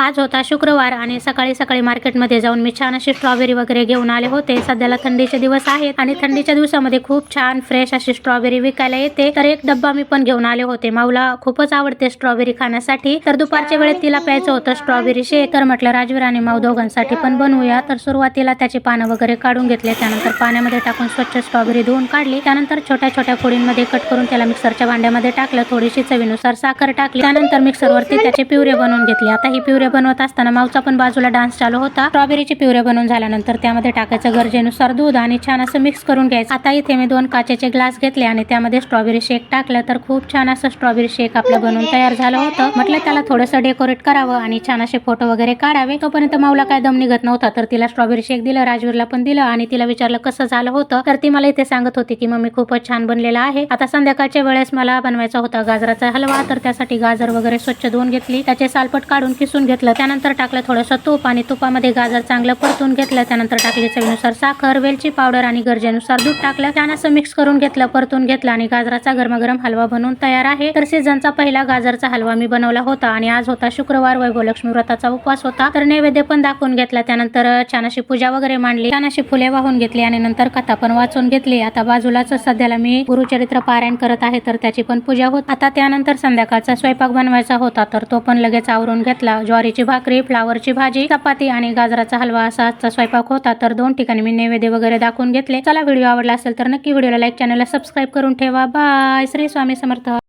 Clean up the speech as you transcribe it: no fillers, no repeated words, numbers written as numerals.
आज होता शुक्रवार आणि सकाळी सकाळी मार्केटमध्ये जाऊन मी छान अशी स्ट्रॉबेरी वगैरे घेऊन आले होते। सध्याला थंडीचे दिवस आहेत आणि थंडीच्या दिवसामध्ये खूप छान फ्रेश अशी स्ट्रॉबेरी विकायला येते। तर एक डब्बा मी पण घेऊन आले होते। माऊला खूपच आवडते स्ट्रॉबेरी खाण्यासाठी, तर दुपारच्या वेळेत तिला प्यायचं होतं स्ट्रॉबेरी शेक। तर म्हटलं राजवीर आणि माऊ दोघांसाठी पण बनवूया। तर सुरुवातीला त्याची पानं वगैरे काढून घेतले, त्यानंतर पाण्यामध्ये टाकून स्वच्छ स्ट्रॉबेरी धुवून काढली, त्यानंतर छोट्या छोट्या फोडींमध्ये कट करून त्याला मिक्सरच्या भांड्यामध्ये टाकलं, थोडीशी चवीनुसार साखर टाकली, त्यानंतर मिक्सरवरती त्याचे प्युरे बनवून घेतले। आता ही प्युरे बनवत असताना माऊचा पण बाजूला डान्स चालू होता। स्ट्रॉबेरीचे प्युरे बनवून झाल्यानंतर त्यामध्ये टाकायचं गरजेनुसार दूध आणि छान असं मिक्स करून घ्यायचं। आता इथे मी 2 काचेचे ग्लास घेतले आणि त्यामध्ये स्ट्रॉबेरी शेक टाकलं, तर खूप छान असं स्ट्रॉबेरी शेक आपलं बनवून तयार झालं होतं। म्हटलं त्याला थोडंसं डेकोरेट करावं आणि छान असे फोटो वगैरे काढावे। तोपर्यंत माऊला काय दम निघत नव्हता, तर तिला स्ट्रॉबेरी शेक दिलं, राजवीरला पण दिलं आणि तिला विचारलं कसं झालं होतं। तर ती मला इथे सांगत होती की मम्मी खूपच छान बनलेला आहे। आता संध्याकाळच्या वेळेस मला बनवायचा होता गाजराचा हलवा, तर त्यासाठी गाजर वगैरे स्वच्छ धुवून घेतली, त्याचे सालपट काढून किसून घेतलं, त्यानंतर टाकलं थोडंसं तूप आणि तुपामध्ये गाजर चांगलं परतून घेतलं, त्यानंतर टाकली चवीनुसार साखर, वेलची पावडर आणि गरजेनुसार दूध टाकलं, छान असं मिक्स करून घेतलं, परतून घेतलं आणि गाजराचा गरमागरम हलवा बनवून तयार आहे। तर सीझनचा पहिला गाजरचा हलवा मी बनवला होता आणि आज होता शुक्रवार, वैभवलक्ष्मी व्रताचा उपवास होता। तर नैवेद्य पण दाखवून घेतला, त्यानंतर छान अशी पूजा वगैरे मांडली, छान अशी फुले वाहून घेतली आणि नंतर कथा पण वाचून घेतली। आता बाजूलाच सध्याला मी गुरुचरित्र पारायण करत आहे, तर त्याची पण पूजा होत। आता त्यानंतर संध्याकाळचा स्वयंपाक बनवायचा होता, तर तो पण लगेच आवरून घेतला। ज्वारीची भाकरी, फ्लावरची भाजी, चपाती आणि गाजराचा हलवा असा आजचा स्वयंपाक होता। तर 2 ठिकाणी मी नैवेद्य वगैरे दाखवून घेतले। चला, व्हिडिओ आवडला असेल तर नक्की व्हिडिओला लाईक, चॅनलला सबस्क्राईब करून ठेवा। बाय, श्री स्वामी समर्थ।